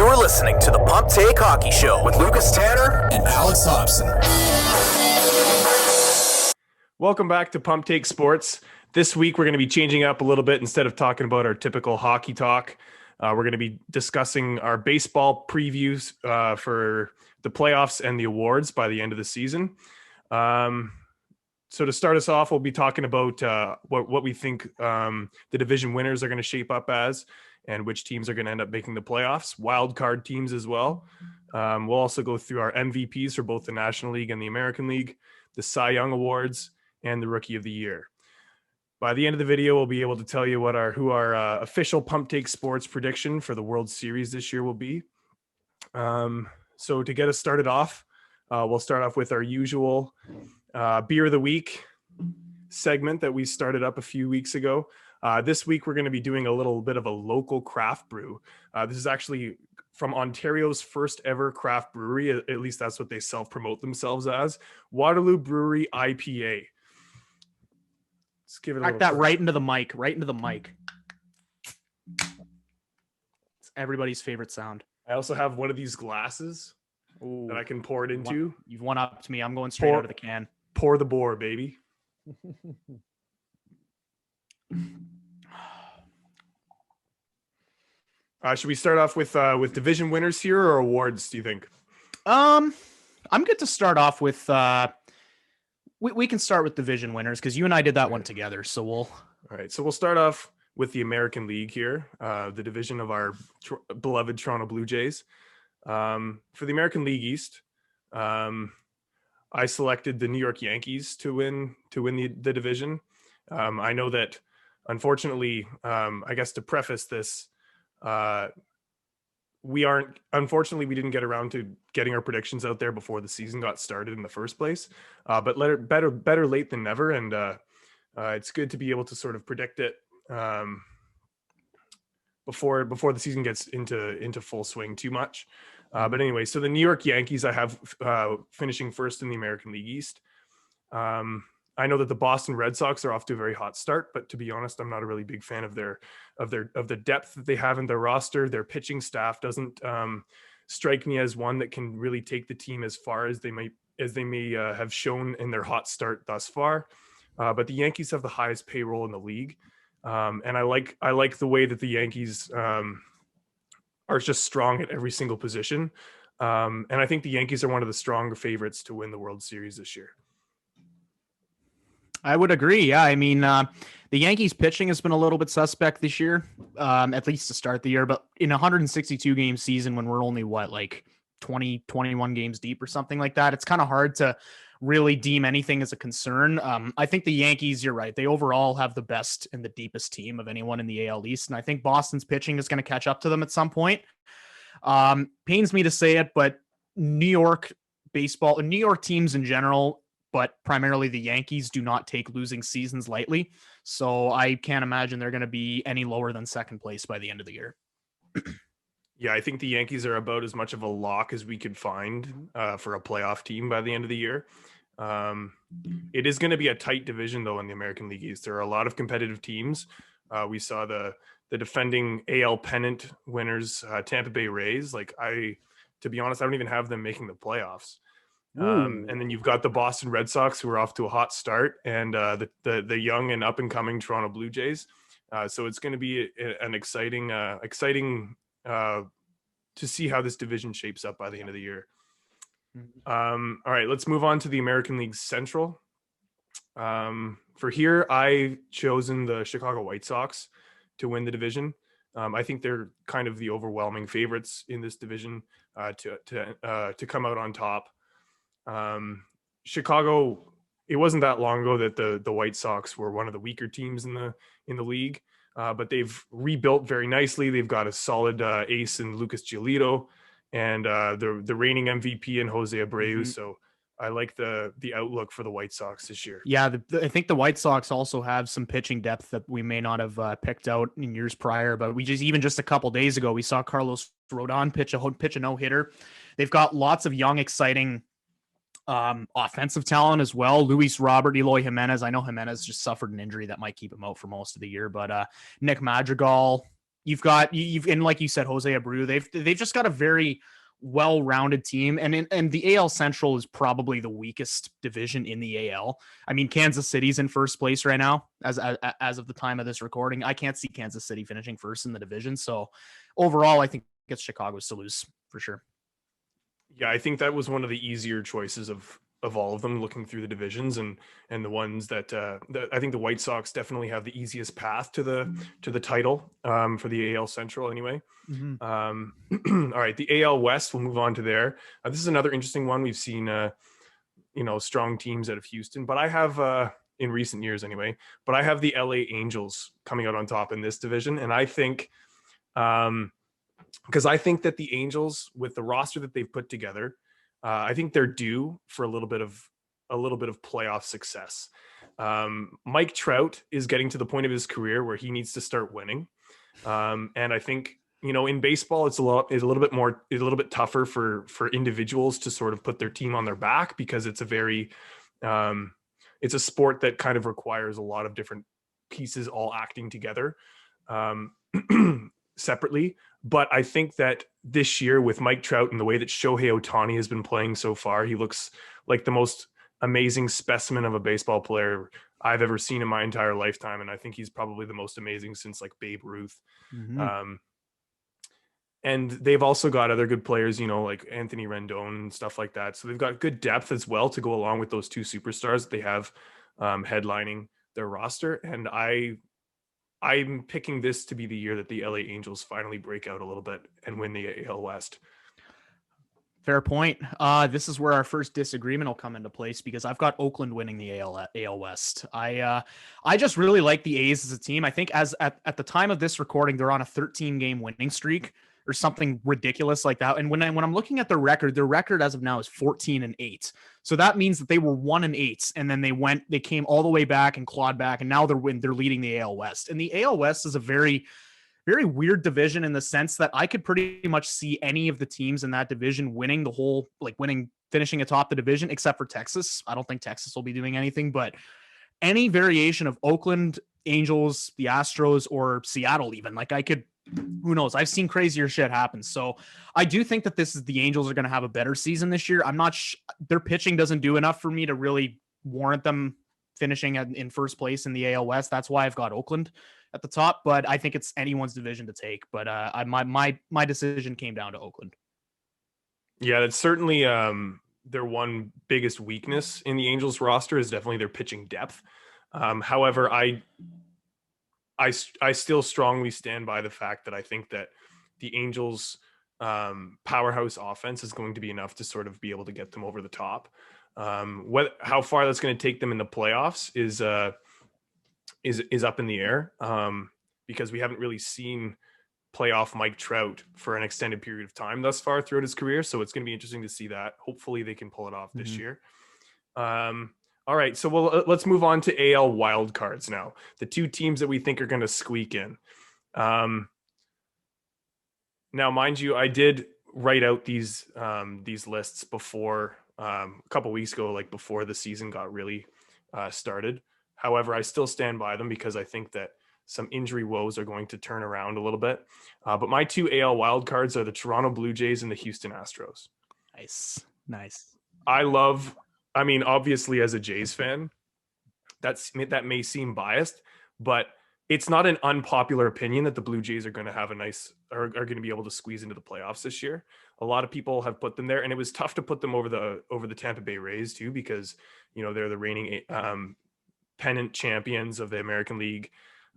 You're listening to the Pump Take Hockey Show with Lucas Tanner and Alex Hobson. Welcome back to Pump Take Sports. This week we're going to be changing up a little bit. Instead of talking about our typical hockey talk, we're going to be discussing our baseball previews for the playoffs and the awards by the end of the season. So to start us off, we'll be talking about what we think the division winners are going to shape up as, and which teams are going to end up making the playoffs, wild card teams as well. We'll also go through our MVPs for both the National League and the American League, the Cy Young Awards, and the Rookie of the Year. By the end of the video, we'll be able to tell you who our official Pump Take Sports prediction for the World Series this year will be. So to get us started off, we'll start off with our usual Beer of the Week segment that we started up a few weeks ago. This week, we're going to be doing a little bit of a local craft brew. This is actually from Ontario's first ever craft brewery. At least that's what they self-promote themselves as. Waterloo Brewery IPA. Let's give it a that right into the mic. It's everybody's favorite sound. I also have one of these glasses that I can pour it into. You've one up to me. I'm going straight out of the can. Pour the bore, baby. Should we start off with division winners here or awards, do you think? I'm good to start off with we can start with division winners because you and I did that one together. So all right. So we'll start off with the American League here, the division of our beloved Toronto Blue Jays. For the American League East, I selected the New York Yankees to win the division. I know that, unfortunately, I guess to preface this, we didn't get around to getting our predictions out there before the season got started in the first place. But better late than never, and it's good to be able to sort of predict it before the season gets into full swing too much. But anyway, so the New York Yankees I have finishing first in the American League East. I know that the Boston Red Sox are off to a very hot start, but to be honest, I'm not a really big fan of the depth that they have in their roster. Their pitching staff doesn't strike me as one that can really take the team as far as they may have shown in their hot start thus far. But the Yankees have the highest payroll in the league, and I like the way that the Yankees are just strong at every single position. And I think the Yankees are one of the stronger favorites to win the World Series this year. I would agree. Yeah. I mean, the Yankees pitching has been a little bit suspect this year, at least to start the year, but in a 162 game season, when we're only 20, 21 games deep or something like that, it's kind of hard to really deem anything as a concern. I think the Yankees, you're right. They overall have the best and the deepest team of anyone in the AL East. And I think Boston's pitching is going to catch up to them at some point. Pains me to say it, but New York baseball and New York teams in general, but primarily the Yankees, do not take losing seasons lightly. So I can't imagine they're going to be any lower than second place by the end of the year. Yeah, I think the Yankees are about as much of a lock as we could find for a playoff team by the end of the year. It is going to be a tight division, though, in the American League East. There are a lot of competitive teams. We saw the defending AL pennant winners, Tampa Bay Rays. To be honest, I don't even have them making the playoffs. And then you've got the Boston Red Sox, who are off to a hot start, and the young and up and coming Toronto Blue Jays. So it's going to be an exciting to see how this division shapes up by the end of the year. All right, let's move on to the American League Central. For here, I've chosen the Chicago White Sox to win the division. I think they're kind of the overwhelming favorites in this division to come out on top. Chicago, it wasn't that long ago that the White Sox were one of the weaker teams in the league, but they've rebuilt very nicely. They've got a solid ace in Lucas Giolito and the reigning MVP in Jose Abreu. Mm-hmm. So I like the outlook for the White Sox this year. Yeah, I think the White Sox also have some pitching depth that we may not have picked out in years prior. But just a couple days ago, we saw Carlos Rodon pitch a no-hitter. They've got lots of young, exciting offensive talent as well. Luis Robert, Eloy Jimenez. I know Jimenez just suffered an injury that might keep him out for most of the year, but Nick Madrigal, You've got and like you said, Jose Abreu. They've just got a very well-rounded team, and the AL Central is probably the weakest division in the AL. I mean, Kansas City's in first place right now as of the time of this recording. I can't see Kansas City finishing first in the division. So overall, I think it's Chicago's to lose for sure. Yeah, I think that was one of the easier choices of all of them, looking through the divisions, and the ones that I think the White Sox definitely have the easiest path to the title for the AL Central anyway. Mm-hmm. All right, the AL West, we'll move on to there. This is another interesting one. We've seen strong teams out of Houston, but I have in recent years anyway, but I have the LA Angels coming out on top in this division, and I think because I think that the Angels, with the roster that they've put together, I think they're due for a little bit of playoff success. Mike Trout is getting to the point of his career where he needs to start winning, and I think in baseball it's a little bit tougher for individuals to sort of put their team on their back, because it's a very it's a sport that kind of requires a lot of different pieces all acting together separately. But I think that this year, with Mike Trout and the way that Shohei Ohtani has been playing so far, he looks like the most amazing specimen of a baseball player I've ever seen in my entire lifetime. And I think he's probably the most amazing since like Babe Ruth. Mm-hmm. And they've also got other good players, like Anthony Rendon and stuff like that. So they've got good depth as well to go along with those two superstars that they have headlining their roster. And I'm picking this to be the year that the LA Angels finally break out a little bit and win the AL West. Fair point. This is where our first disagreement will come into place, because I've got Oakland winning the AL West. I just really like the A's as a team. I think at the time of this recording, they're on a 13-game winning streak or something ridiculous like that. And when I'm looking at their record as of now is 14-8. So that means that they were 1-8, and then they came all the way back and clawed back, and now they're leading the AL West. And the AL West is a very, very weird division in the sense that I could pretty much see any of the teams in that division winning finishing atop the division, except for Texas. I don't think Texas will be doing anything, but any variation of Oakland, Angels, the Astros, or Seattle, even, who knows? I've seen crazier shit happen. So I do think that the Angels are going to have a better season this year. I'm not their pitching doesn't do enough for me to really warrant them finishing in first place in the AL West. That's why I've got Oakland at the top, but I think it's anyone's division to take. But my decision came down to Oakland. Yeah, that's certainly their one biggest weakness in the Angels roster is definitely their pitching depth. However, I still strongly stand by the fact that I think that the Angels' powerhouse offense is going to be enough to sort of be able to get them over the top. How far that's going to take them in the playoffs is up in the air, because we haven't really seen playoff Mike Trout for an extended period of time thus far throughout his career. So it's going to be interesting to see that. Hopefully they can pull it off this year. All right, so let's move on to AL wildcards now. The two teams that we think are going to squeak in. Now, mind you, I did write out these lists before a couple weeks ago, like before the season got really started. However, I still stand by them because I think that some injury woes are going to turn around a little bit. But my two AL wildcards are the Toronto Blue Jays and the Houston Astros. Nice. Obviously, as a Jays fan, that may seem biased, but it's not an unpopular opinion that the Blue Jays are going to have are going to be able to squeeze into the playoffs this year. A lot of people have put them there, and it was tough to put them over the Tampa Bay Rays too, because they're the reigning pennant champions of the American League.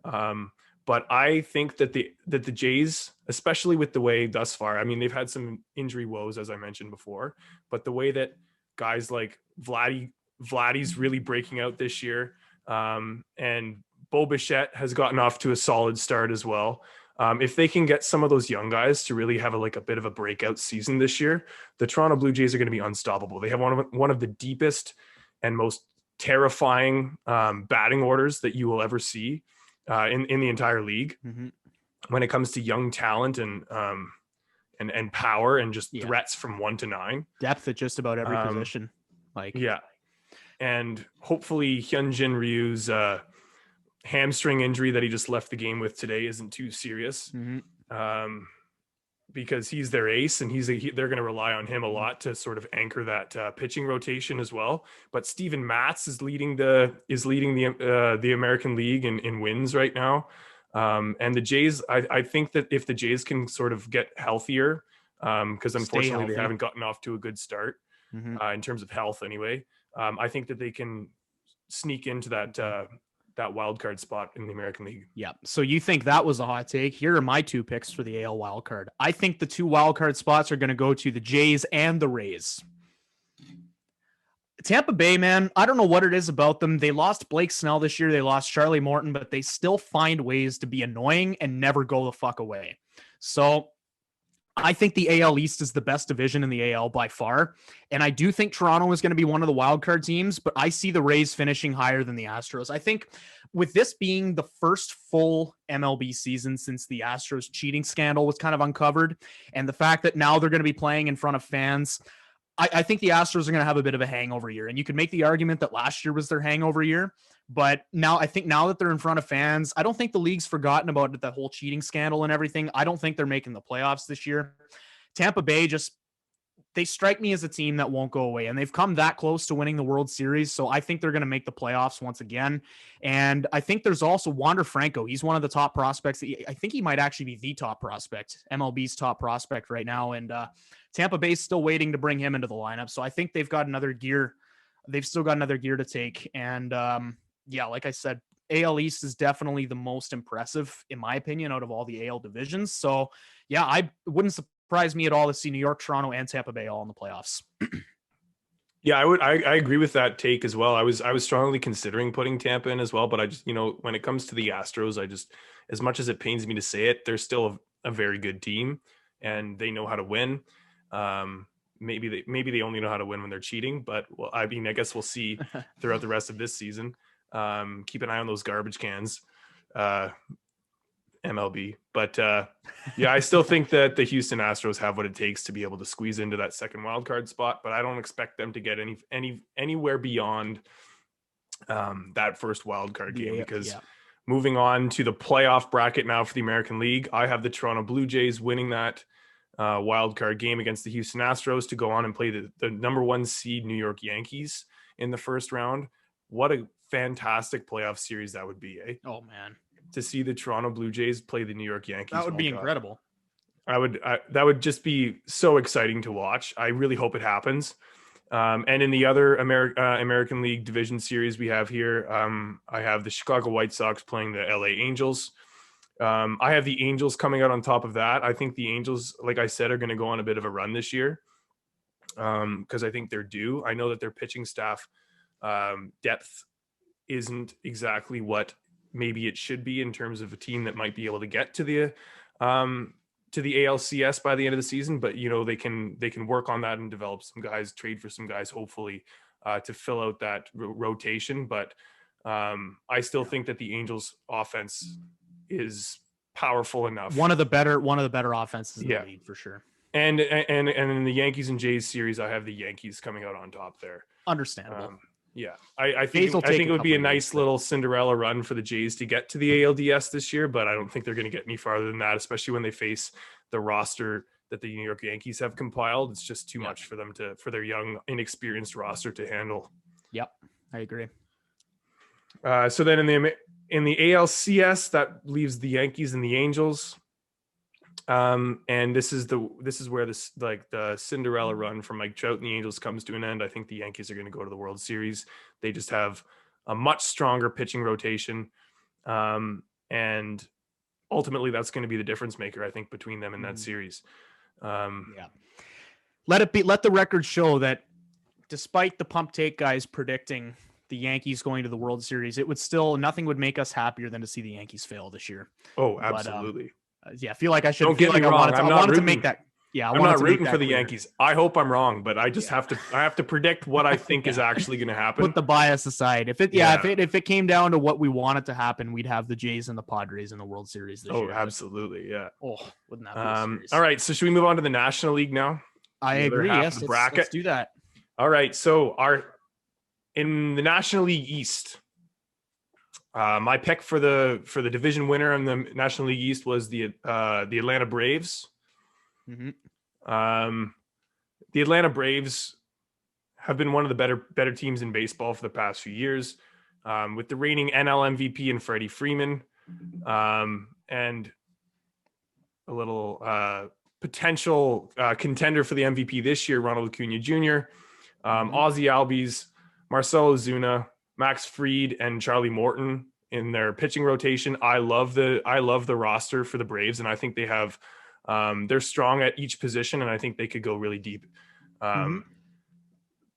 But I think that the Jays, especially with the way thus far, they've had some injury woes, as I mentioned before, but the way that guys like Vladdy's really breaking out this year, and Bo Bichette has gotten off to a solid start as well. If they can get some of those young guys to really have a bit of a breakout season this year, the Toronto Blue Jays are going to be unstoppable. They have one of the deepest and most terrifying batting orders that you will ever see in the entire league. Mm-hmm. When it comes to young talent and power and just threats from 1 to 9. Depth at just about every position. And hopefully Hyunjin Ryu's hamstring injury that he just left the game with today isn't too serious. Because he's their ace and they're going to rely on him a lot to sort of anchor that pitching rotation as well. But Steven Matz is leading the American League in wins right now. And the Jays, I think that if the Jays can sort of get healthier, because unfortunately they haven't gotten off to a good start in terms of health anyway. I think that they can sneak into that wild card spot in the American League. Yeah. So you think that was a hot take? Here are my 2 picks for the AL wild card. I think the 2 wild card spots are going to go to the Jays and the Rays. Tampa Bay, man, I don't know what it is about them. They lost Blake Snell this year. They lost Charlie Morton, but they still find ways to be annoying and never go the fuck away. So I think the AL East is the best division in the AL by far. And I do think Toronto is going to be one of the wild card teams, but I see the Rays finishing higher than the Astros. I think with this being the first full MLB season since the Astros cheating scandal was kind of uncovered, and the fact that now they're going to be playing in front of fans, I think the Astros are going to have a bit of a hangover year. And you could make the argument that last year was their hangover year. But now I think now that they're in front of fans, I don't think the league's forgotten about the whole cheating scandal and everything. I don't think they're making the playoffs this year. Tampa Bay they strike me as a team that won't go away. And they've come that close to winning the World Series. So I think they're going to make the playoffs once again. And I think there's also Wander Franco. He's one of the top prospects. I think he might actually be the top prospect, MLB's top prospect right now. And Tampa Bay's still waiting to bring him into the lineup. So I think they've got another gear. They've still got another gear to take. And yeah, like I said, AL East is definitely the most impressive, in my opinion, out of all the AL divisions. So yeah, I wouldn't surprise me at all to see New York, Toronto, and Tampa Bay all in the playoffs. Yeah, I agree with that take as well. I was strongly considering putting Tampa in as well, but I just, when it comes to the Astros, as much as it pains me to say it, they're still a very good team and they know how to win. Maybe they only know how to win when they're cheating, but well, I guess we'll see throughout the rest of this season. Keep an eye on those garbage cans, MLB. But yeah, I still think that the Houston Astros have what it takes to be able to squeeze into that second wild card spot, but I don't expect them to get anywhere beyond that first wild card game because moving on to the playoff bracket now for the American League, I have the Toronto Blue Jays winning that wild card game against the Houston Astros to go on and play the number 1 seed New York Yankees in the first round. What a fantastic playoff series that would be, eh? Oh man, to see the Toronto Blue Jays play the New York Yankees. That would be incredible. That would just be so exciting to watch. I really hope it happens. And in the other American League division series we have here, I have the Chicago White Sox playing the LA Angels. I have the Angels coming out on top of that. I think the Angels, like I said, are going to go on a bit of a run this year because I think they're due. I know that their pitching staff depth isn't exactly what maybe it should be in terms of a team that might be able to get to the ALCS by the end of the season, but they can work on that and develop some guys, trade for some guys, hopefully to fill out that rotation. But I still think that the Angels offense is powerful enough. One of the better offenses in the league for sure. And in the Yankees and Jays series, I have the Yankees coming out on top there. Understandable. Yeah, I think it would be a nice little Cinderella run for the Jays to get to the ALDS this year, but I don't think they're going to get any farther than that, especially when they face the roster that the New York Yankees have compiled. It's just too much for them for their young, inexperienced roster to handle. Yep, I agree. So then in the ALCS, that leaves the Yankees and the Angels. And this is where the Cinderella run from Mike Trout and the Angels comes to an end. I think the Yankees are going to go to the World Series. They just have a much stronger pitching rotation. And ultimately that's going to be the difference maker, I think, between them in that series. Let the record show that despite the pump take guys predicting the Yankees going to the World Series, nothing would make us happier than to see the Yankees fail this year. Oh, absolutely. I feel like I should. Don't get me wrong. I wanted to make that. Yeah, I'm not rooting for the Yankees. I hope I'm wrong, but I just have to predict what I think is actually going to happen. Put the bias aside. If it came down to what we wanted to happen, we'd have the Jays and the Padres in the World Series this year. Oh, absolutely. Yeah. Oh, wouldn't that be a series? All right. So should we move on to the National League now? I agree. Yes. Let's do that. All right. So in the National League East, My pick for the division winner in the National League East was the Atlanta Braves. The Atlanta Braves have been one of the better teams in baseball for the past few years, with the reigning NL MVP in Freddie Freeman, and a little potential contender for the MVP this year, Ronald Acuna Jr., Ozzie Albies, Marcell Ozuna, Max Fried, and Charlie Morton in their pitching rotation. I love the roster for the Braves, and I think they have they're strong at each position, and I think they could go really deep.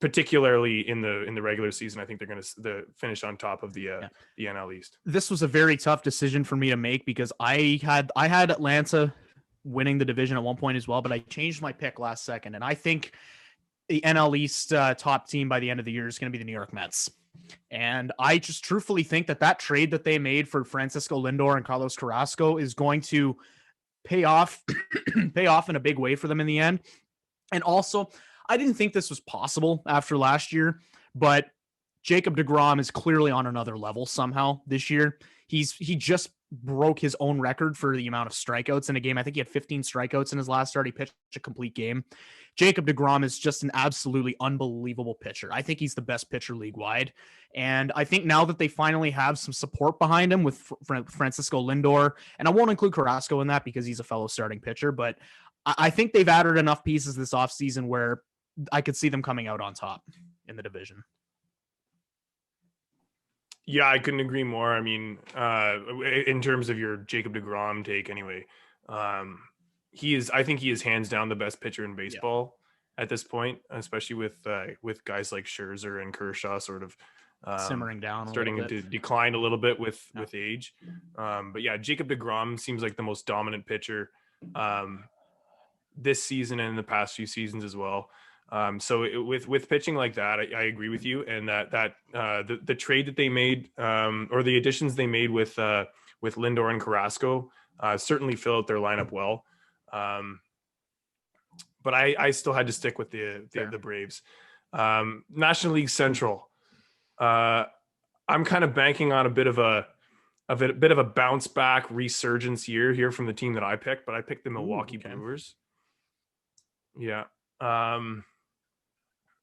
Particularly in the regular season, I think they're going to finish on top of the NL East. This was a very tough decision for me to make because I had Atlanta winning the division at one point as well, but I changed my pick last second, and I think the NL East top team by the end of the year is going to be the New York Mets. And I just truthfully think that trade that they made for Francisco Lindor and Carlos Carrasco is going to pay off in a big way for them in the end. And also, I didn't think this was possible after last year, but Jacob deGrom is clearly on another level somehow this year. He just broke his own record for the amount of strikeouts in a game. I think he had 15 strikeouts in his last start. He pitched a complete game. Jacob deGrom is just an absolutely unbelievable pitcher. I think he's the best pitcher league-wide. And I think now that they finally have some support behind him with Francisco Lindor, and I won't include Carrasco in that because he's a fellow starting pitcher, but I think they've added enough pieces this offseason where I could see them coming out on top in the division. Yeah, I couldn't agree more. I mean, in terms of your Jacob deGrom take anyway, I think he is hands down the best pitcher in baseball at this point, especially with guys like Scherzer and Kershaw sort of simmering down, starting to decline a little bit with age. But yeah, Jacob deGrom seems like the most dominant pitcher this season and in the past few seasons as well. So with pitching like that, I agree with you, and that the trade that they made, or the additions they made with Lindor and Carrasco, certainly fill out their lineup well. But I still had to stick with the Braves. National League Central. I'm kind of banking on a bit of a bounce back resurgence year here from the team that I picked, but I picked the Milwaukee Brewers. Yeah.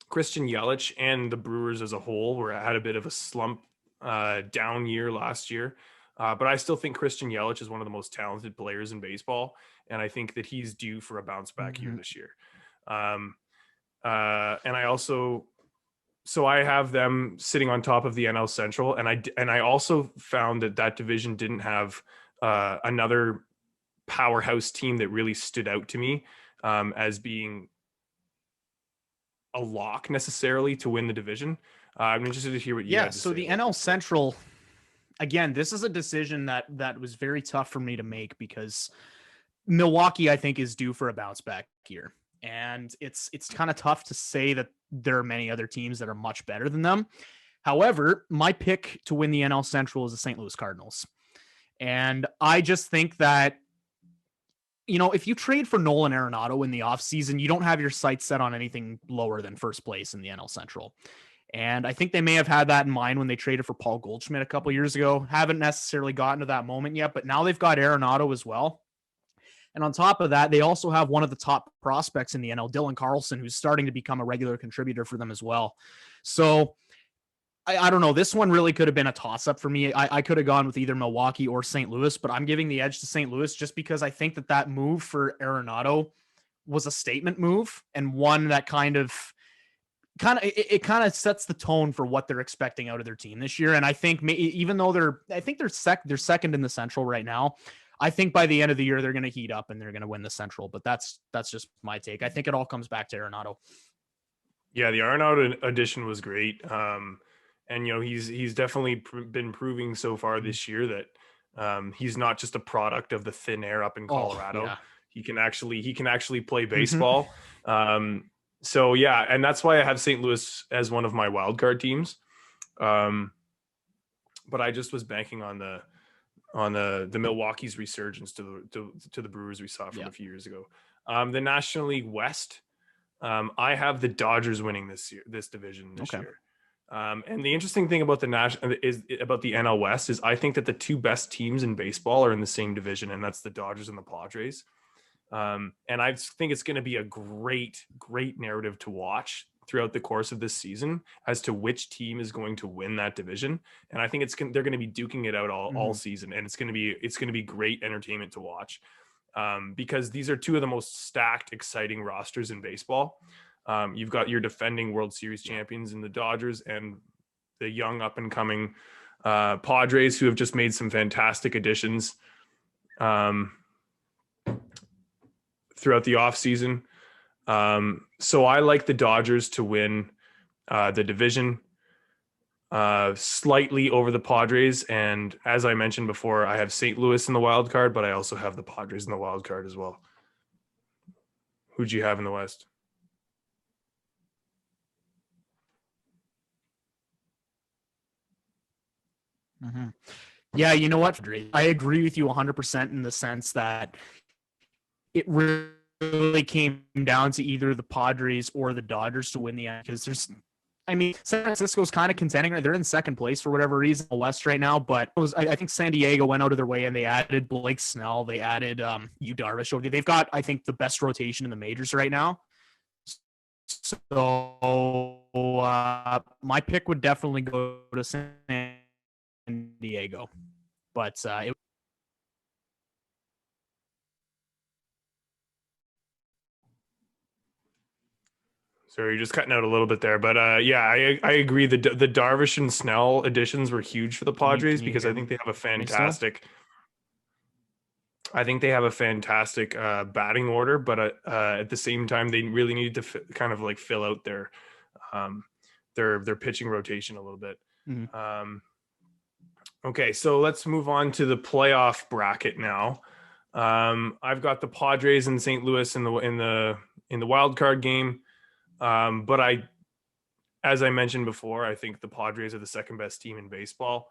Christian Yelich and the Brewers as a whole had a bit of a slump down year last year. But I still think Christian Yelich is one of the most talented players in baseball. And I think that he's due for a bounce back year this year. And I also, I have them sitting on top of the NL Central. And I also found that division didn't have another powerhouse team that really stood out to me as being a lock necessarily to win the division. I'm interested to hear what you had to say. So the NL Central, again, this is a decision that was very tough for me to make because Milwaukee, I think, is due for a bounce back year. And it's kind of tough to say that there are many other teams that are much better than them. However, my pick to win the NL Central is the St. Louis Cardinals. And I just think that, if you trade for Nolan Arenado in the offseason, you don't have your sights set on anything lower than first place in the NL Central. And I think they may have had that in mind when they traded for Paul Goldschmidt a couple years ago. Haven't necessarily gotten to that moment yet, but now they've got Arenado as well. And on top of that, they also have one of the top prospects in the NL, Dylan Carlson, who's starting to become a regular contributor for them as well. So I don't know. This one really could have been a toss-up for me. I could have gone with either Milwaukee or St. Louis, but I'm giving the edge to St. Louis just because I think that move for Arenado was a statement move and one that kind of sets the tone for what they're expecting out of their team this year. And I think even though they're second in the Central right now, I think by the end of the year they're going to heat up and they're going to win the Central. But that's just my take. I think it all comes back to Arenado. Yeah, the Arenado addition was great. And he's definitely been proving so far this year that he's not just a product of the thin air up in Colorado. Yeah. He can actually play baseball. So yeah, and that's why I have St. Louis as one of my wild card teams. But I just was banking on the Milwaukee's resurgence to the Brewers we saw from a few years ago. The National League West, I have the Dodgers winning this division this year. And the interesting thing about the NL West is I think that the two best teams in baseball are in the same division, and that's the Dodgers and the Padres. And I think it's going to be a great narrative to watch throughout the course of this season as to which team is going to win that division. And I think they're going to be duking it out all season, and it's going to be great entertainment to watch, because these are two of the most stacked, exciting rosters in baseball. You've got your defending World Series champions in the Dodgers and the young up and coming Padres, who have just made some fantastic additions throughout the offseason. So I like the Dodgers to win the division slightly over the Padres. And as I mentioned before, I have St. Louis in the wild card, but I also have the Padres in the wild card as well. Who'd you have in the West? Mm-hmm. Yeah, you know what? I agree with you 100% in the sense that it really came down to either the Padres or the Dodgers to win the end, because San Francisco's kind of contending. They're in second place for whatever reason in the West right now, but I think San Diego went out of their way and they added Blake Snell. They added Yu Darvish over there. They've got, I think, the best rotation in the majors right now. So my pick would definitely go to San Diego, but sorry, you're just cutting out a little bit there, but yeah, I agree. The Darvish and Snell additions were huge for the Padres because I think they have a fantastic. I think they have a fantastic batting order, but at the same time, they really need to kind of like fill out their pitching rotation a little bit. Mm-hmm. Okay, so let's move on to the playoff bracket now. I've got the Padres and St. Louis in the wild card game, but as I mentioned before, I think the Padres are the second best team in baseball.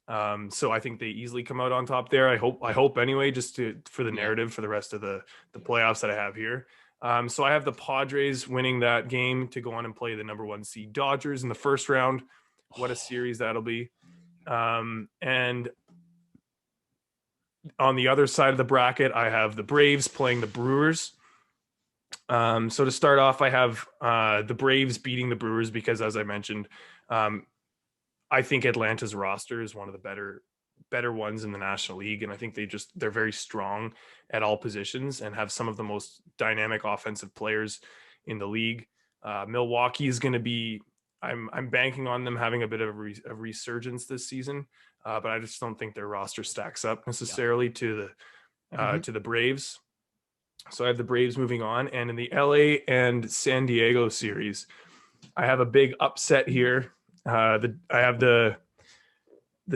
So I think they easily come out on top there. I hope anyway, just for the narrative for the rest of the playoffs that I have here. So I have the Padres winning that game to go on and play the number 1 seed Dodgers in the first round. What a series that'll be. And on the other side of the bracket, I have the Braves playing the Brewers. So to start off, I have the Braves beating the Brewers because, as I mentioned, I think Atlanta's roster is one of the better ones in the National League, and I think they're very strong at all positions and have some of the most dynamic offensive players in the league. Milwaukee is going to be. I'm banking on them having a bit of a resurgence this season, but I just don't think their roster stacks up necessarily to the Braves. So I have the Braves moving on, and in the LA and San Diego series, I have a big upset here. I have the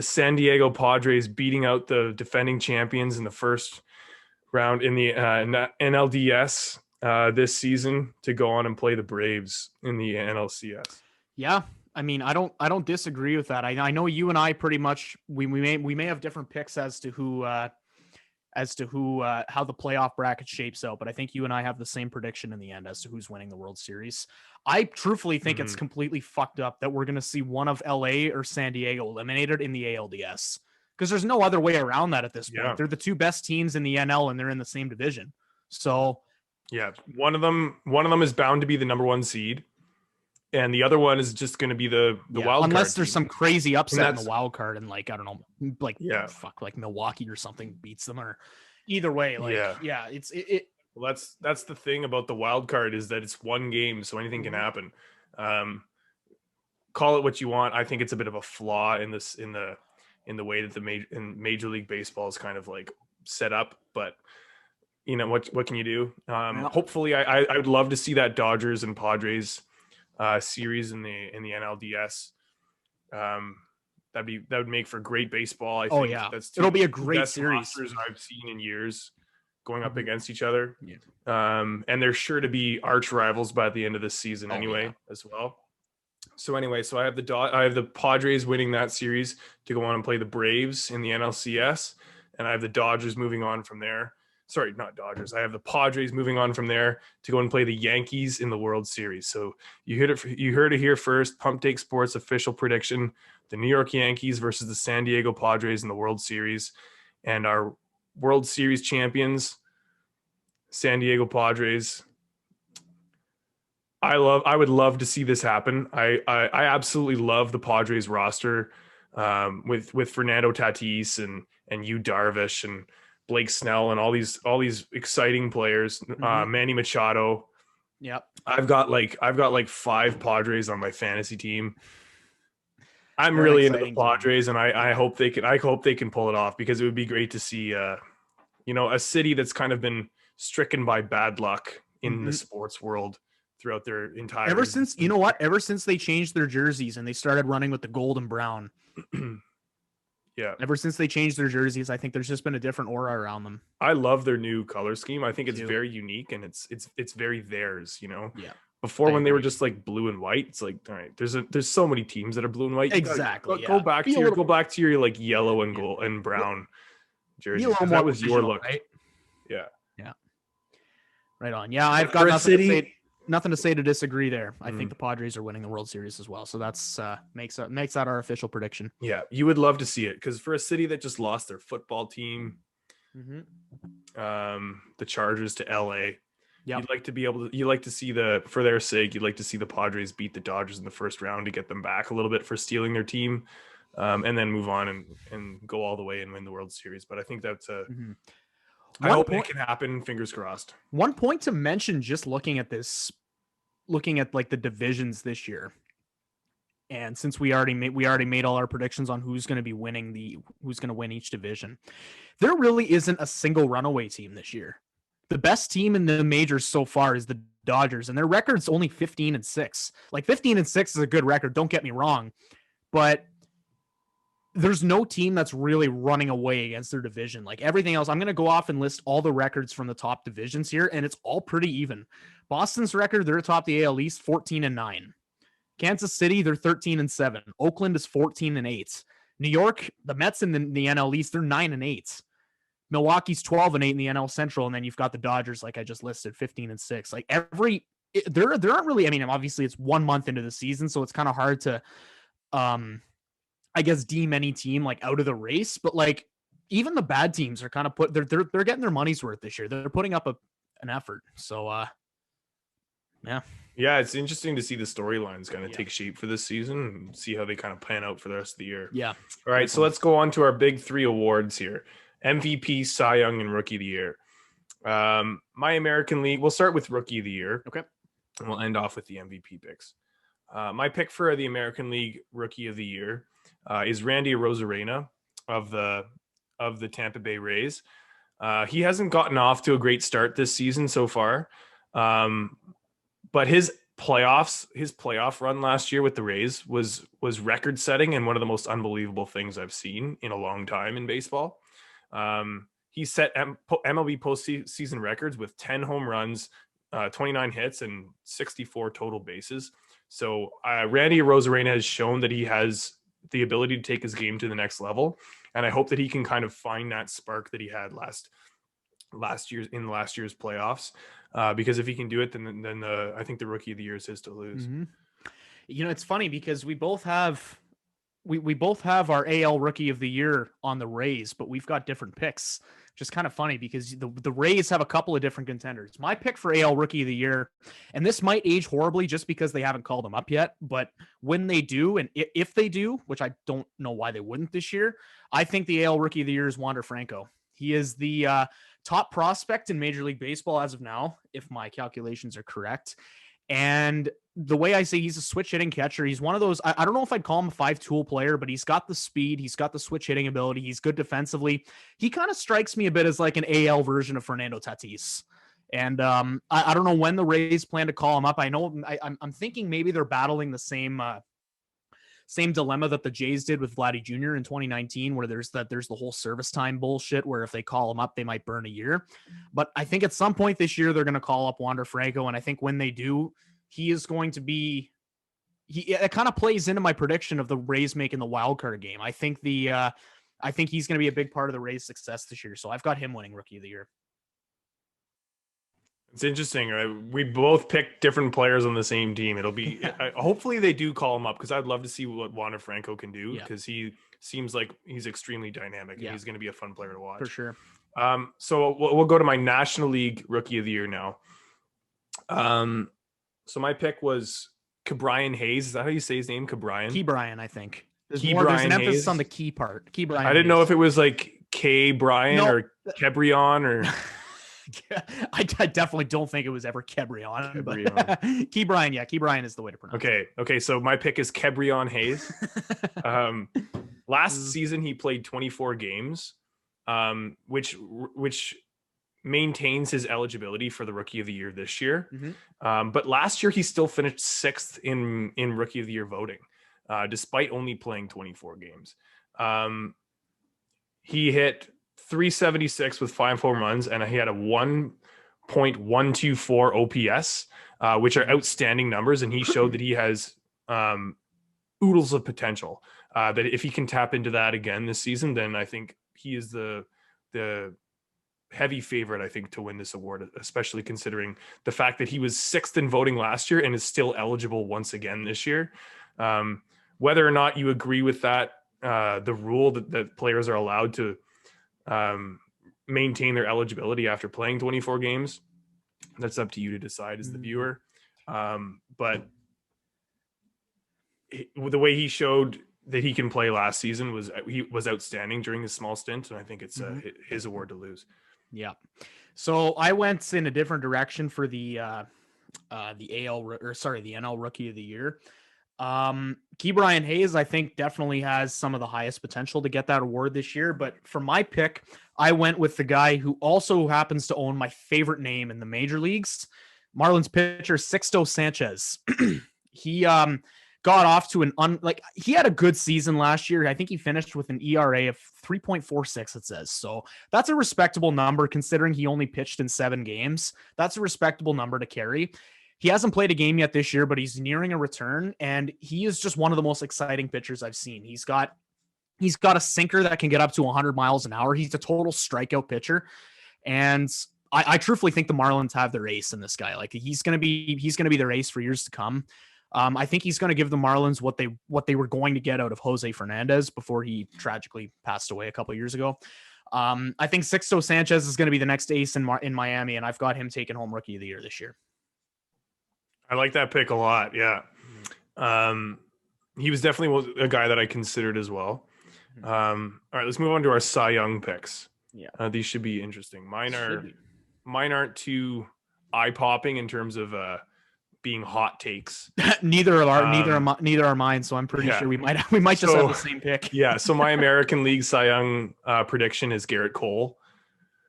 San Diego Padres beating out the defending champions in the first round in the NLDS this season to go on and play the Braves in the NLCS. Yeah, I mean, I don't disagree with that. I know you and I pretty much we may have different picks as to who how the playoff bracket shapes out, but I think you and I have the same prediction in the end as to who's winning the World Series. I truthfully think it's completely fucked up that we're going to see one of LA or San Diego eliminated in the ALDS, because there's no other way around that at this point. They're the two best teams in the NL and they're in the same division. So yeah, one of them is bound to be the number 1 seed, and the other one is just going to be the wild card. Unless there's some crazy upset in the wild card and like, I don't know, like like Milwaukee or something beats them, or either way, it's Well, that's the thing about the wild card, is that it's one game, so anything can happen. Call it what you want. I think it's a bit of a flaw in the way that Major League Baseball is kind of like set up, but you know what can you do? Hopefully, I would love to see that Dodgers and Padres series in the NLDS. That would make for great baseball. I think it'll be a great series I've seen in years going up against each other. And they're sure to be arch rivals by the end of this season as well. So I have the Padres winning that series to go on and play the Braves in the NLCS, and I have the Dodgers moving on from there sorry, not Dodgers. I have the Padres moving on from there to go and play the Yankees in the World Series. So you heard it here first. Pump Take Sports official prediction: the New York Yankees versus the San Diego Padres in the World Series, and our World Series champions, San Diego Padres. I would love to see this happen. I absolutely love the Padres roster, with Fernando Tatis and Yu Darvish and Blake Snell and all these exciting players. Manny Machado. Yep. I've got like 5 Padres on my fantasy team. I'm They're really into the Padres, and I hope they can pull it off, because it would be great to see a city that's kind of been stricken by bad luck in the sports world throughout their entire ever since they changed their jerseys and they started running with the gold and brown. Yeah. Ever since they changed their jerseys, I think there's just been a different aura around them. I love their new color scheme. I think it's very unique, and it's very theirs, Yeah. Before, when they were just like blue and white, it's like, all right, there's so many teams that are blue and white. Exactly. Go back to your like yellow and gold and brown jerseys. That was your look, right? Yeah. Yeah. Right on. Yeah, I've got nothing to say to disagree there. I think the Padres are winning the World Series as well. So that's makes that our official prediction. Yeah, you would love to see it, because for a city that just lost their football team, the Chargers to LA, you'd like to see for their sake, you'd like to see the Padres beat the Dodgers in the first round to get them back a little bit for stealing their team, and then move on and go all the way and win the World Series. But I think that's I hope it can happen. Fingers crossed. One point to mention, just looking at like the divisions this year, and since we already made all our predictions on who's going to win each division, there really isn't a single runaway team this year. The best team in the majors so far is the Dodgers, and their record's only 15-6. Like 15-6 is a good record, don't get me wrong, but there's no team that's really running away against their division. Like everything else, I'm going to go off and list all the records from the top divisions here, and it's all pretty even. Boston's record, they're atop the AL East, 14-9. Kansas City, they're 13-7. Oakland is 14-8. New York, the Mets in the NL East, they're 9-8. Milwaukee's 12-8 in the NL Central, and then you've got the Dodgers, like I just listed, 15-6. Like there aren't really. I mean, obviously it's 1 month into the season, so it's kind of hard to, I guess, deem any team like out of the race. But like even the bad teams are kind of they're getting their money's worth this year. They're putting up an effort. So yeah, it's interesting to see the storylines kind of take shape for this season and see how they kind of pan out for the rest of the year. Yeah. All right, so let's go on to our big 3 awards here: MVP, Cy Young, and Rookie of the Year. My American League, we'll start with Rookie of the Year. Okay. And we'll end off with the MVP picks. My pick for the American League Rookie of the Year is Randy Arozarena of the Tampa Bay Rays. He hasn't gotten off to a great start this season so far, but his playoff run last year with the Rays was record setting and one of the most unbelievable things I've seen in a long time in baseball. He set MLB postseason records with 10 home runs, 29 hits, and 64 total bases. So Randy Arozarena has shown that he has the ability to take his game to the next level, and I hope that he can kind of find that spark that he had last year's playoffs. Because if he can do it, then I think the Rookie of the Year is his to lose. Mm-hmm. It's funny because we both have our AL Rookie of the Year on the Rays, but we've got different picks. Just kind of funny because the Rays have a couple of different contenders. My pick for AL Rookie of the Year, and this might age horribly just because they haven't called them up yet, but when they do, and if they do, which I don't know why they wouldn't this year, I think the AL Rookie of the Year is Wander Franco. He is the top prospect in Major League Baseball as of now, if my calculations are correct. And the way I say, he's a switch hitting catcher. He's one of those, I don't know if I'd call him a 5-tool player, but he's got the speed. He's got the switch hitting ability. He's good defensively. He kind of strikes me a bit as like an AL version of Fernando Tatis. And I don't know when the Rays plan to call him up. I know I'm thinking maybe they're battling the same dilemma that the Jays did with Vladdy Jr. in 2019, where there's the whole service time bullshit where if they call him up, they might burn a year. But I think at some point this year, they're going to call up Wander Franco. And I think when they do, he is going to be, it kind of plays into my prediction of the Rays making the wild card game. I think he's going to be a big part of the Rays' success this year. So I've got him winning Rookie of the Year. It's interesting. Right? We both picked different players on the same team. It'll be hopefully they do call him up because I'd love to see what Wander Franco can do because he seems like he's extremely dynamic and he's going to be a fun player to watch for sure. So we'll go to my National League Rookie of the Year now. So my pick was Ke'Bryan Hayes. Is that how you say his name? Ke'Bryan, I think. There's Ke'Bryan an emphasis Hayes. on the key part. Ke'Bryan. I didn't know if it was like K Bryan or Ke'Bryan or. I definitely don't think it was ever Ke'Bryan. But Ke'Bryan, yeah, Ke'Bryan is the way to pronounce it. Okay. So my pick is Ke'Bryan Hayes. Last season he played 24 games, which maintains his eligibility for the Rookie of the Year this year. But last year he still finished 6th in Rookie of the Year voting, despite only playing 24 games. He hit 376 with 5 home runs, and he had a 1.124 OPS, which are outstanding numbers. And he showed that he has oodles of potential. That if he can tap into that again this season, then I think he is the heavy favorite, I think, to win this award, especially considering the fact that he was 6th in voting last year and is still eligible once again this year. Whether or not you agree with that, the rule that players are allowed to maintain their eligibility after playing 24 games, that's up to you to decide as the viewer. But the way he showed that he can play last season was outstanding during his small stint, and I think it's his award to lose. Yeah. So I went in a different direction for the NL Rookie of the Year. Ke'Bryan Hayes, I think, definitely has some of the highest potential to get that award this year. But for my pick, I went with the guy who also happens to own my favorite name in the major leagues, Marlins pitcher Sixto Sanchez. He got off to he had a good season last year. I think he finished with an ERA of 3.46, it says. So that's a respectable number considering he only pitched in 7 games. That's a respectable number to carry. He hasn't played a game yet this year, but he's nearing a return, and he is just one of the most exciting pitchers I've seen. He's got a sinker that can get up to 100 miles an hour. He's a total strikeout pitcher, and I truthfully think the Marlins have their ace in this guy. Like he's going to be their ace for years to come. I think he's going to give the Marlins what they were going to get out of Jose Fernandez before he tragically passed away a couple of years ago. I think Sixto Sanchez is going to be the next ace in Miami, and I've got him taking home Rookie of the Year this year. I like that pick a lot. Yeah. He was definitely a guy that I considered as well. All right, let's move on to our Cy Young picks. Yeah. These should be interesting. Mine aren't too eye popping in terms of being hot takes. neither are mine. So I'm pretty sure we might just have the same pick. Yeah. So my American League Cy Young prediction is Garrett Cole.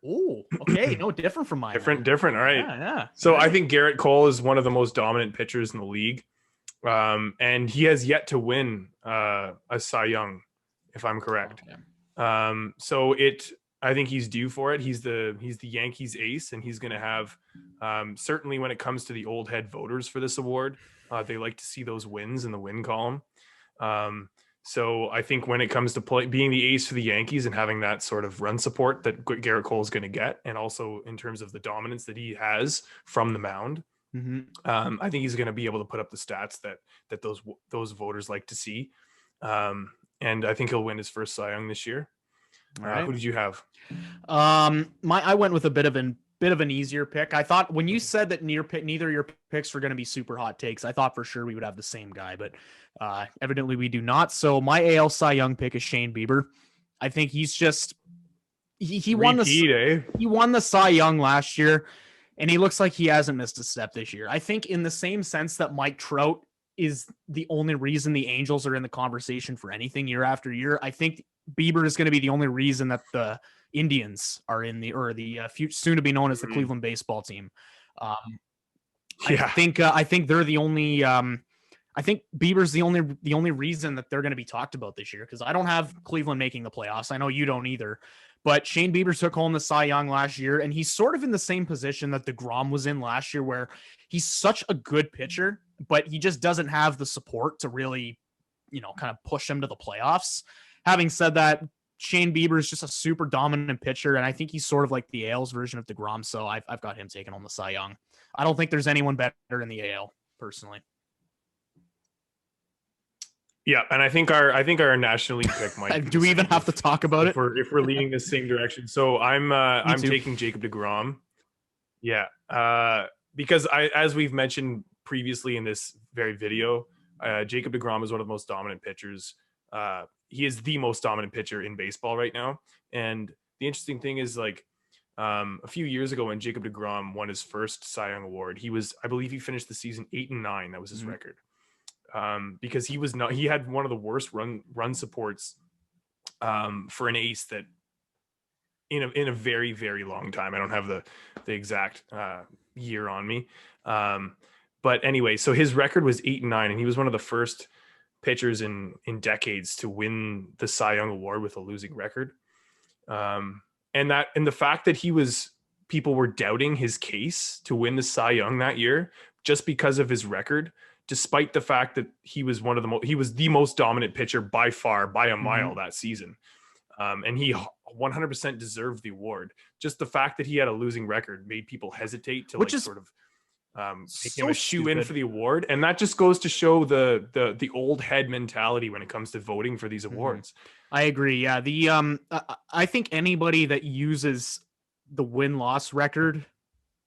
Oh, okay. No, different from mine. Different. All right. Yeah. So I think Garrett Cole is one of the most dominant pitchers in the league. And he has yet to win a Cy Young, if I'm correct. Okay. I think he's due for it. He's the Yankees ace, and he's going to have certainly when it comes to the old head voters for this award, they like to see those wins in the win column. So I think when it comes to being the ace for the Yankees and having that sort of run support that Garrett Cole is going to get, and also in terms of the dominance that he has from the mound, I think he's going to be able to put up the stats that those voters like to see. And I think he'll win his first Cy Young this year. Right. Who did you have? I went with a bit of an easier pick. I thought when you said that neither of your picks were going to be super hot takes, I thought for sure we would have the same guy, but evidently we do not. So my AL Cy Young pick is Shane Bieber. I think he's just he won the Cy Young last year, and he looks like he hasn't missed a step this year. I think in the same sense that Mike Trout is the only reason the Angels are in the conversation for anything year after year, I think Bieber is going to be the only reason that the Indians are in the soon to be known as the Cleveland baseball team. I think they're the only. I think Bieber's the only reason that they're going to be talked about this year, because I don't have Cleveland making the playoffs. I know you don't either. But Shane Bieber took home the Cy Young last year, and he's sort of in the same position that DeGrom was in last year, where he's such a good pitcher, but he just doesn't have the support to really, kind of push him to the playoffs. Having said that, Shane Bieber is just a super dominant pitcher, and I think he's sort of like the AL's version of DeGrom. So I've got him taking on the Cy Young. I don't think there's anyone better in the AL personally. Yeah, and I think our National League pick might. Do we even have to talk about it? If we're leaning the same direction? So I'm taking Jacob DeGrom. Yeah, because as we've mentioned previously in this very video, Jacob DeGrom is one of the most dominant pitchers. He is the most dominant pitcher in baseball right now. And the interesting thing is, like, a few years ago when Jacob DeGrom won his first Cy Young Award, I believe he finished the season 8-9. That was his record. Because he had one of the worst run supports for an ace that in a very, very long time. I don't have the exact year on me. But anyway, so his record was 8-9, and he was one of the first pitchers in decades to win the Cy Young Award with a losing record. And the fact that people were doubting his case to win the Cy Young that year just because of his record, despite the fact that he was he was the most dominant pitcher by far, by a mile that season. And he 100% deserved the award. Just the fact that he had a losing record made people hesitate to sort of make him a shoe-in for the award. And that just goes to show the old head mentality when it comes to voting for these awards. I agree. Yeah. I think anybody that uses the win-loss record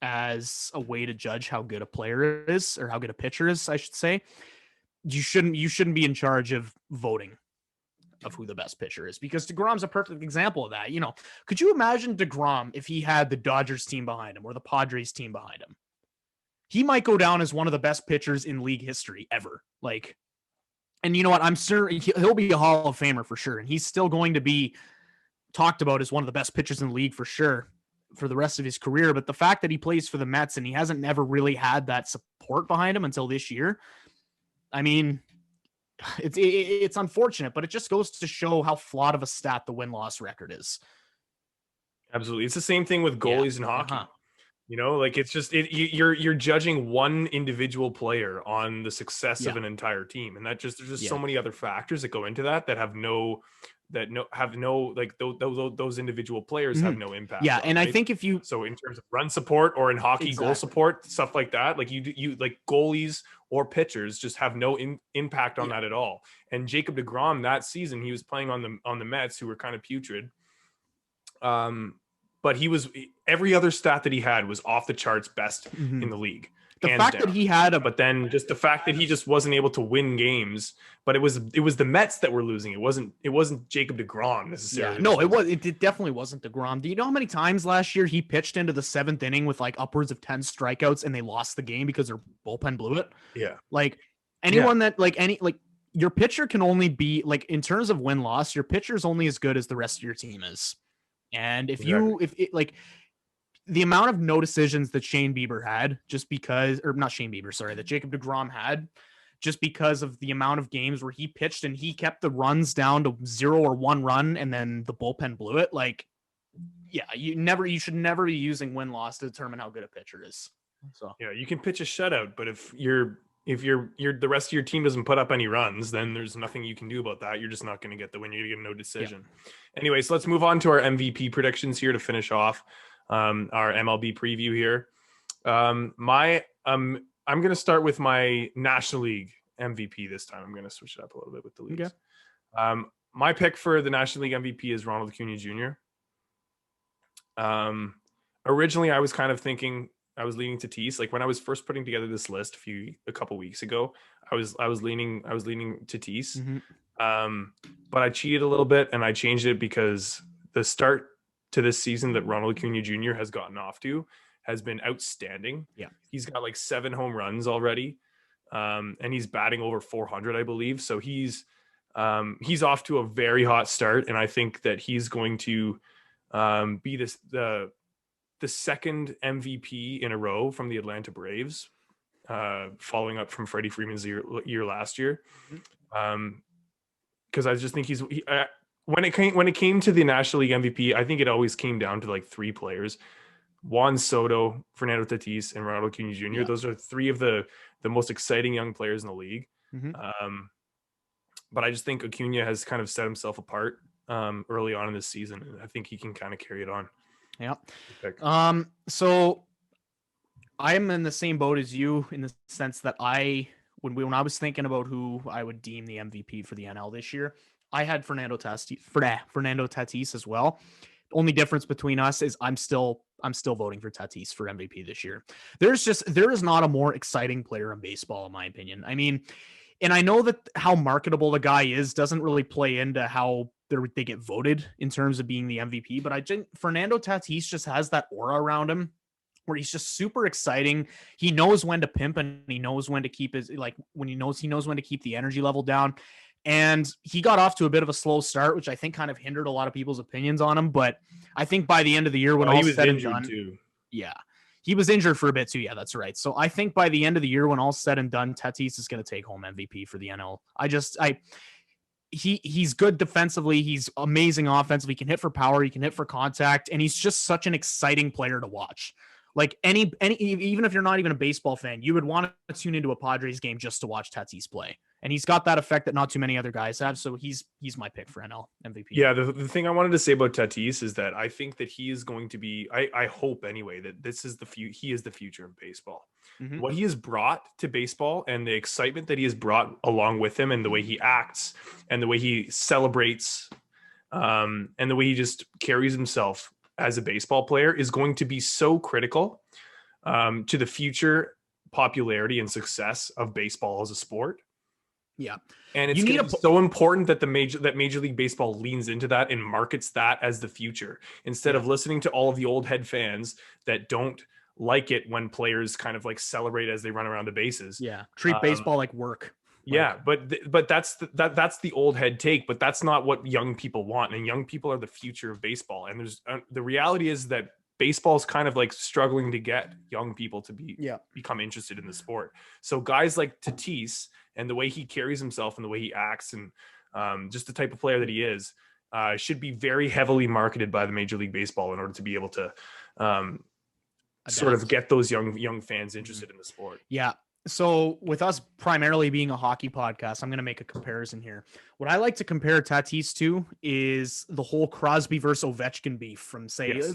as a way to judge how good a player is, or how good a pitcher is, I should say, you shouldn't be in charge of voting of who the best pitcher is, because DeGrom's a perfect example of that. You know, could you imagine DeGrom if he had the Dodgers team behind him or the Padres team behind him? He might go down as one of the best pitchers in league history ever. Like, and you know what? I'm certain he'll be a Hall of Famer for sure. And he's still going to be talked about as one of the best pitchers in the league for sure for the rest of his career. But the fact that he plays for the Mets and he hasn't never really had that support behind him until this year, I mean, it's unfortunate, but it just goes to show how flawed of a stat the win-loss record is. Absolutely. It's the same thing with goalies in hockey. You know, like, it's just you're judging one individual player on the success of an entire team, and there's just so many other factors that go into that have no like those individual players have no impact. Yeah, and right? I think in terms of run support or in hockey goal support, stuff like that, like you like goalies or pitchers just have no impact on that at all. And Jacob DeGrom that season, he was playing on the Mets, who were kind of putrid. But every other stat that he had was off the charts best in the league. The fact that he had but then just the fact that he just wasn't able to win games, but it was the Mets that were losing. It wasn't Jacob DeGrom necessarily. Yeah, no, it definitely wasn't DeGrom. Do you know how many times last year he pitched into the 7th inning with like upwards of 10 strikeouts and they lost the game because their bullpen blew it? Yeah. Like anyone that your pitcher can only be, like, in terms of win-loss, your pitcher is only as good as the rest of your team is. And if the amount of no decisions that Shane Bieber had, that Jacob DeGrom had, just because of the amount of games where he pitched and he kept the runs down to 0 or 1 run and then the bullpen blew it. Like, yeah, you should never be using win-loss to determine how good a pitcher is. So yeah, you can pitch a shutout, but if the rest of your team doesn't put up any runs, then there's nothing you can do about that. You're just not going to get the win. You're going to get no decision. Yeah. Anyways, let's move on to our MVP predictions here to finish off our MLB preview here. I'm going to start with my National League MVP this time. I'm going to switch it up a little bit with the leagues. Okay. My pick for the National League MVP is Ronald Acuna Jr. Originally, I was kind of thinking I was leaning Tatis. Like, when I was first putting together this list a couple weeks ago, I was leaning Tatis. But I cheated a little bit and I changed it because the start to this season that Ronald Acuna Jr. has gotten off to has been outstanding. Yeah. He's got like 7 home runs already. And he's batting over 400, I believe. So he's off to a very hot start. And I think that he's going to be the second MVP in a row from the Atlanta Braves, following up from Freddie Freeman's year last year. Because I just think when it came to the National League MVP, I think it always came down to like 3 players: Juan Soto, Fernando Tatis, and Ronald Acuna Jr. Yeah. Those are 3 of the most exciting young players in the league. But I just think Acuna has kind of set himself apart early on in this season. And I think he can kind of carry it on. Yeah. So I'm in the same boat as you in the sense that when I was thinking about who I would deem the MVP for the NL this year, I had Fernando Tatis as well. Only difference between us is I'm still voting for Tatis for MVP this year. There is not a more exciting player in baseball, in my opinion. I mean, and I know that how marketable the guy is doesn't really play into how they get voted in terms of being the MVP, but I think Fernando Tatis just has that aura around him where he's just super exciting. He knows when to pimp and he knows when to keep he knows when to keep the energy level down. And he got off to a bit of a slow start, which I think kind of hindered a lot of people's opinions on him. But I think by the end of the year, when all said and done, yeah, he was injured for a bit too. Yeah, that's right. So I think by the end of the year, when all said and done, Tatis is going to take home MVP for the NL. He's good defensively. He's amazing offensively. He can hit for power. He can hit for contact, and he's just such an exciting player to watch. Like any even if you're not even a baseball fan, you would want to tune into a Padres game just to watch Tatis play. And he's got that effect that not too many other guys have. So he's my pick for NL MVP. Yeah, the thing I wanted to say about Tatis is that I think that he is going to be, I hope anyway, that this is he is the future of baseball. Mm-hmm. What he has brought to baseball and the excitement that he has brought along with him and the way he acts and the way he celebrates and the way he just carries himself as a baseball player is going to be so critical to the future popularity and success of baseball as a sport. Yeah. And it's so important that Major League Baseball leans into that and markets that as the future instead of listening to all of the old head fans that don't like it when players kind of like celebrate as they run around the bases. Yeah. Treat baseball like work. Yeah, but that's the old head take, but that's not what young people want. And young people are the future of baseball. And there's the reality is that baseball is kind of like struggling to get young people to become interested in the sport. So guys like Tatis and the way he carries himself and the way he acts and just the type of player that he is should be very heavily marketed by the Major League Baseball in order to be able to sort of get those young fans interested in the sport. Yeah. So with us primarily being a hockey podcast, I'm going to make a comparison here. What I like to compare Tatis to is the whole Crosby versus Ovechkin beef from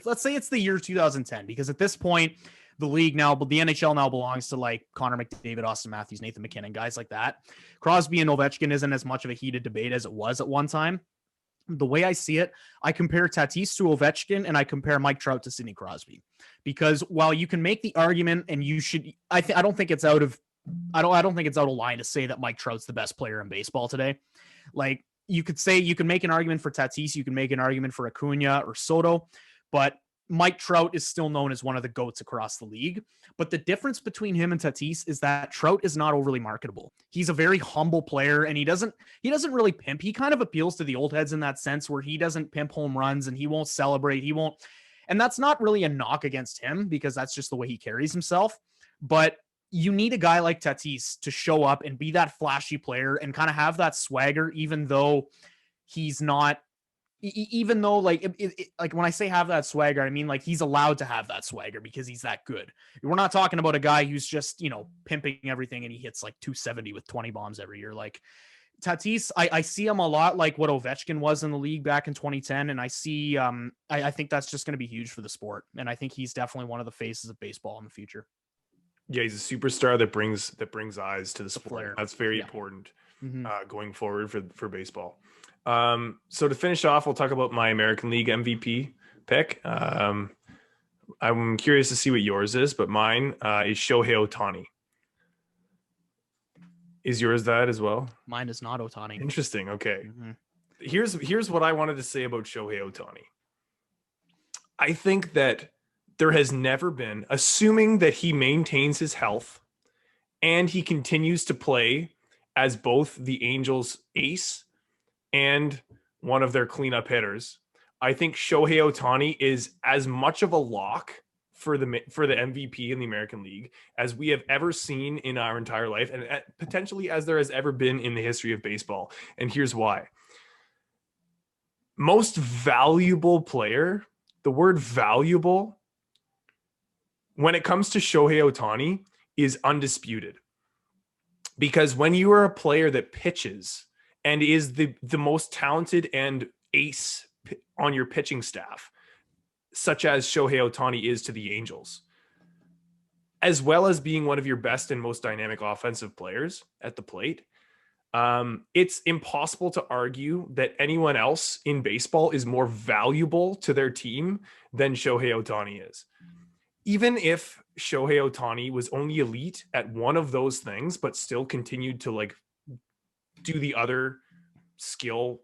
let's say it's the year 2010, because at this point, the NHL now belongs to like Connor McDavid, Austin Matthews, Nathan McKinnon, guys like that. Crosby and Ovechkin isn't as much of a heated debate as it was at one time. The way I see it, I compare Tatis to Ovechkin and I compare Mike Trout to Sidney Crosby, because while you can make the argument and you should, I don't think it's out of line to say that Mike Trout's the best player in baseball today. Like you can make an argument for Tatis, you can make an argument for Acuna or Soto, but Mike Trout is still known as one of the GOATs across the league. But the difference between him and Tatis is that Trout is not overly marketable. He's a very humble player and he doesn't really pimp. He kind of appeals to the old heads in that sense where he doesn't pimp home runs and he won't celebrate. And that's not really a knock against him because that's just the way he carries himself. But you need a guy like Tatis to show up and be that flashy player and kind of have that swagger, even though he's not, like when I say have that swagger, I mean like he's allowed to have that swagger because he's that good. We're not talking about a guy who's just, pimping everything and he hits like 270 with 20 bombs every year. Like Tatis, I see him a lot like what Ovechkin was in the league back in 2010. And I see, I think that's just going to be huge for the sport. And I think he's definitely one of the faces of baseball in the future. Yeah, he's a superstar that brings eyes to the sport. That's very important going forward for baseball. So to finish off, we'll talk about my American League MVP pick. I'm curious to see what yours is, but mine is Shohei Ohtani. Is yours that as well? Mine is not Ohtani. Interesting. Okay. Mm-hmm. Here's what I wanted to say about Shohei Ohtani. I think that there has never been, assuming that he maintains his health and he continues to play as both the Angels' ace and one of their cleanup hitters, I think Shohei Ohtani is as much of a lock for the MVP in the American League as we have ever seen in our entire life, and potentially as there has ever been in the history of baseball. And here's why. Most valuable player, the word valuable, when it comes to Shohei Ohtani, is undisputed. Because when you are a player that pitches and is the most talented and ace on your pitching staff, such as Shohei Ohtani is to the Angels, as well as being one of your best and most dynamic offensive players at the plate, it's impossible to argue that anyone else in baseball is more valuable to their team than Shohei Ohtani is. Even if Shohei Ohtani was only elite at one of those things, but still continued to like do the other skill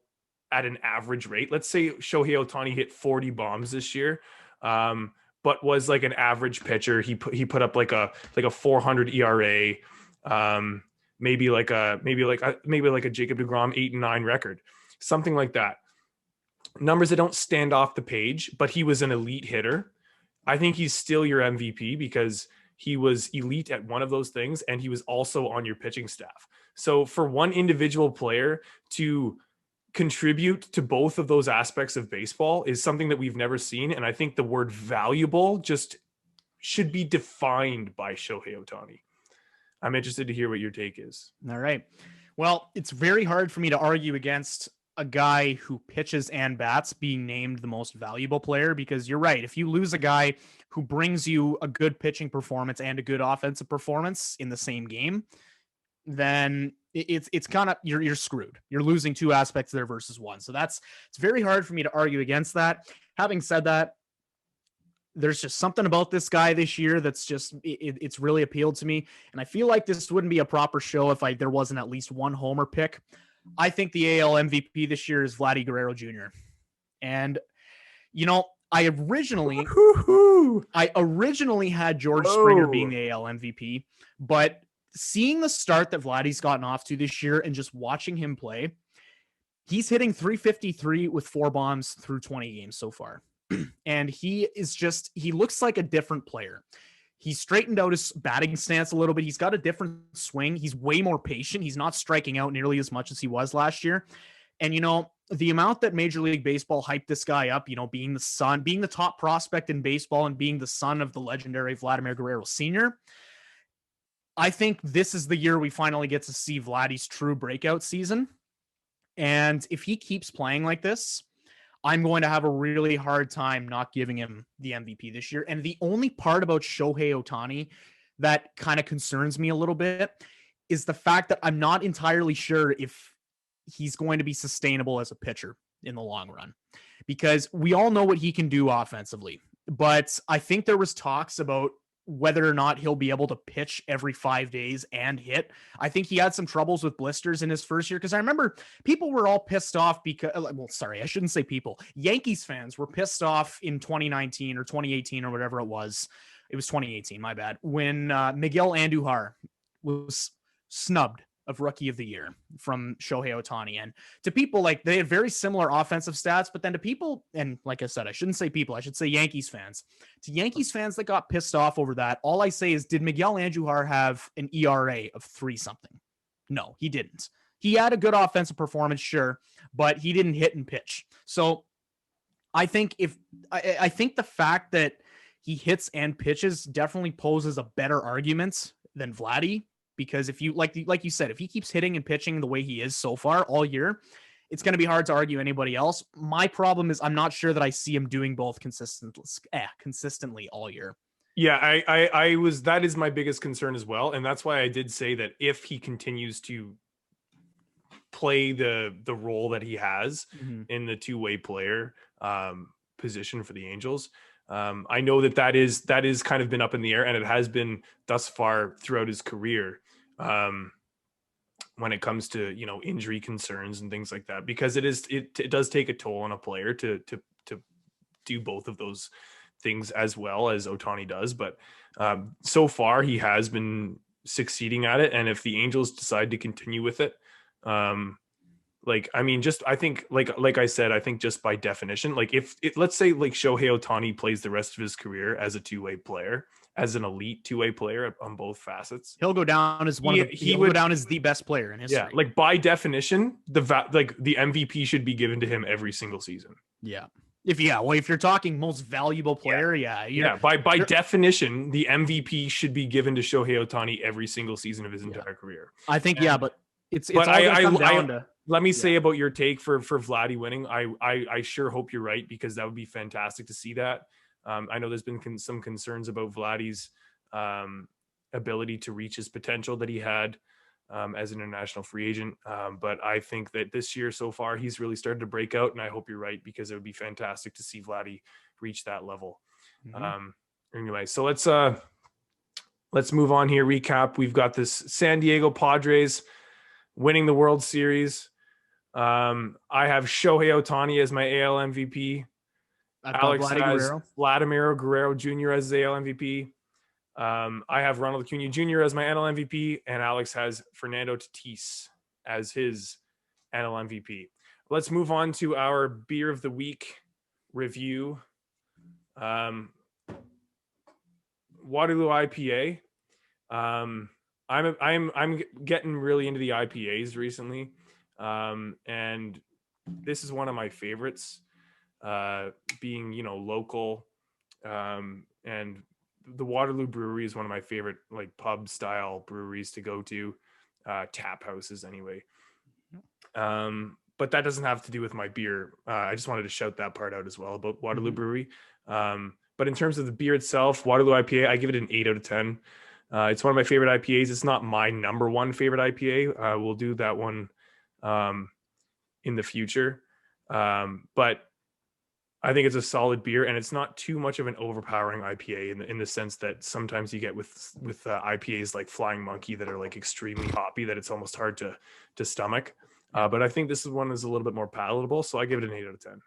at an average rate. Let's say Shohei Ohtani hit 40 bombs this year, but was like an average pitcher. He put up like a 400 ERA, maybe like a Jacob deGrom 8-9 record, something like that. Numbers that don't stand off the page, but he was an elite hitter. I think he's still your MVP because he was elite at one of those things, and he was also on your pitching staff. So for one individual player to contribute to both of those aspects of baseball is something that we've never seen. And I think the word valuable just should be defined by Shohei Ohtani. I'm interested to hear what your take is. All right. Well, it's very hard for me to argue against a guy who pitches and bats being named the most valuable player, because you're right. If you lose a guy who brings you a good pitching performance and a good offensive performance in the same game, then it's kind of, you're screwed. You're losing two aspects there versus one. So it's very hard for me to argue against that. Having said that, there's just something about this guy this year that's just, it's really appealed to me. And I feel like this wouldn't be a proper show if there wasn't at least one homer pick. I think the AL MVP this year is Vladdy Guerrero Jr. And, I originally had George Springer being the AL MVP, but seeing the start that Vladdy's gotten off to this year and just watching him play, he's hitting 353 with 4 bombs through 20 games so far. And he looks like a different player. He straightened out his batting stance a little bit. He's got a different swing. He's way more patient. He's not striking out nearly as much as he was last year. And, the amount that Major League Baseball hyped this guy up, being the top prospect in baseball and being the son of the legendary Vladimir Guerrero Sr., I think this is the year we finally get to see Vladdy's true breakout season. And if he keeps playing like this, I'm going to have a really hard time not giving him the MVP this year. And the only part about Shohei Ohtani that kind of concerns me a little bit is the fact that I'm not entirely sure if he's going to be sustainable as a pitcher in the long run, because we all know what he can do offensively. But I think there was talks about whether or not he'll be able to pitch every 5 days and hit. I think he had some troubles with blisters in his first year, because I remember people were all pissed off because, I shouldn't say people. Yankees fans were pissed off in 2019 or 2018 or whatever it was. It was 2018, my bad, when Miguel Andujar was snubbed of Rookie of the Year from Shohei Ohtani. And to people, they had very similar offensive stats, but then to people, and like I said, I shouldn't say people, I should say Yankees fans. To Yankees fans that got pissed off over that, all I say is, did Miguel Andujar have an ERA of 3-something? No, he didn't. He had a good offensive performance, sure, but he didn't hit and pitch. So I think I think the fact that he hits and pitches definitely poses a better argument than Vladdy. Because if you, like you said, if he keeps hitting and pitching the way he is so far all year, it's going to be hard to argue anybody else. My problem is I'm not sure that I see him doing both consistently all year. Yeah, that is my biggest concern as well. And that's why I did say that if he continues to play the role that he has in the two-way player position for the Angels, I know that is kind of been up in the air, and it has been thus far throughout his career, when it comes to, injury concerns and things like that, because it does take a toll on a player to do both of those things as well as Ohtani does. But so far he has been succeeding at it. And if the Angels decide to continue with it, I think I said, I think just by definition, let's say Shohei Ohtani plays the rest of his career as a two-way player, as an elite two-way player on both facets, he'll go down as go down as the best player in history. Yeah, by definition, the MVP should be given to him every single season. Yeah. If you're talking most valuable player, by definition, the MVP should be given to Shohei Ohtani every single season of his entire career. I think, but it's all going to come down to. let me say about your take for Vladdy winning. I sure hope you're right, because that would be fantastic to see that. I know there's been some concerns about Vladdy's ability to reach his potential that he had as an international free agent. But I think that this year so far, he's really started to break out, and I hope you're right, because it would be fantastic to see Vladdy reach that level. Anyway, so let's move on here. Recap. We've got this San Diego Padres winning the World Series. I have Shohei Ohtani as my AL MVP. Alex has Vladimir Guerrero Jr. as the AL MVP. I have Ronald Acuna Jr. as my NL MVP, and Alex has Fernando Tatis as his NL MVP. Let's move on to our beer of the week review. Waterloo IPA. I'm getting really into the IPAs recently, and this is one of my favorites. Being local, and the Waterloo Brewery is one of my favorite pub style breweries to go to, tap houses anyway. But that doesn't have to do with my beer. I just wanted to shout that part out as well about Waterloo Brewery. But in terms of the beer itself, Waterloo IPA, I give it an 8 out of 10. It's one of my favorite IPAs. It's not my number one favorite IPA. We'll do that one in the future. But I think it's a solid beer, and it's not too much of an overpowering IPA in the sense that sometimes you get with IPAs like Flying Monkey that are extremely hoppy, that it's almost hard to stomach. But I think this one is a little bit more palatable, so I give it an 8 out of 10.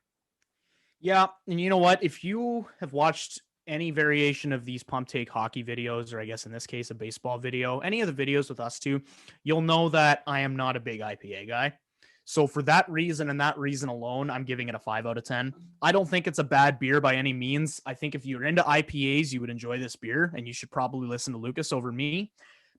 Yeah, and you know what? If you have watched any variation of these Pump Take Hockey videos, or I guess in this case a baseball video, any of the videos with us two, you'll know that I am not a big IPA guy. So for that reason and that reason alone, I'm giving it a 5 out of 10. I don't think it's a bad beer by any means. I think if you're into IPAs, you would enjoy this beer, and you should probably listen to Lucas over me.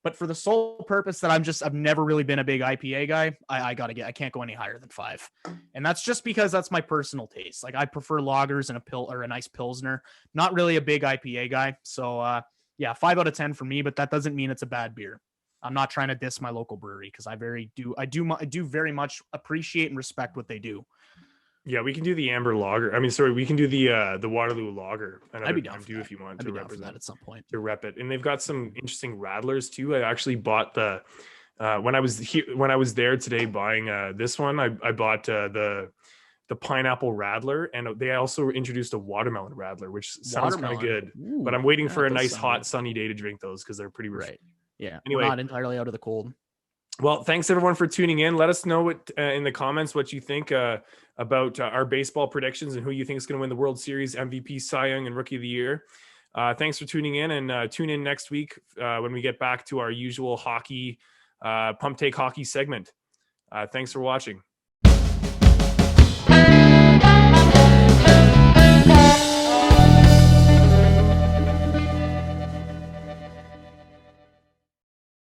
But for the sole purpose that I've never really been a big IPA guy, I can't go any higher than 5. And that's just because that's my personal taste. I prefer lagers and a nice Pilsner, not really a big IPA guy. So 5 out of 10 for me, but that doesn't mean it's a bad beer. I'm not trying to diss my local brewery, because I do very much appreciate and respect what they do. Yeah, we can do the amber lager. We can do the Waterloo lager another time too, if you want to represent that at some point. To rep it. And they've got some interesting radlers too. I actually bought when I was there today buying this one, I bought the pineapple radler, and they also introduced a watermelon radler, which sounds kind of good. Ooh, but I'm waiting for a nice hot sunny day to drink those, because they're pretty right. Yeah. Anyway, not entirely out of the cold. Well, thanks everyone for tuning in. Let us know what in the comments what you think about our baseball predictions and who you think is going to win the World Series, MVP, Cy Young, and Rookie of the Year. Thanks for tuning in, and tune in next week when we get back to our usual hockey Pump Take Hockey segment. Thanks for watching.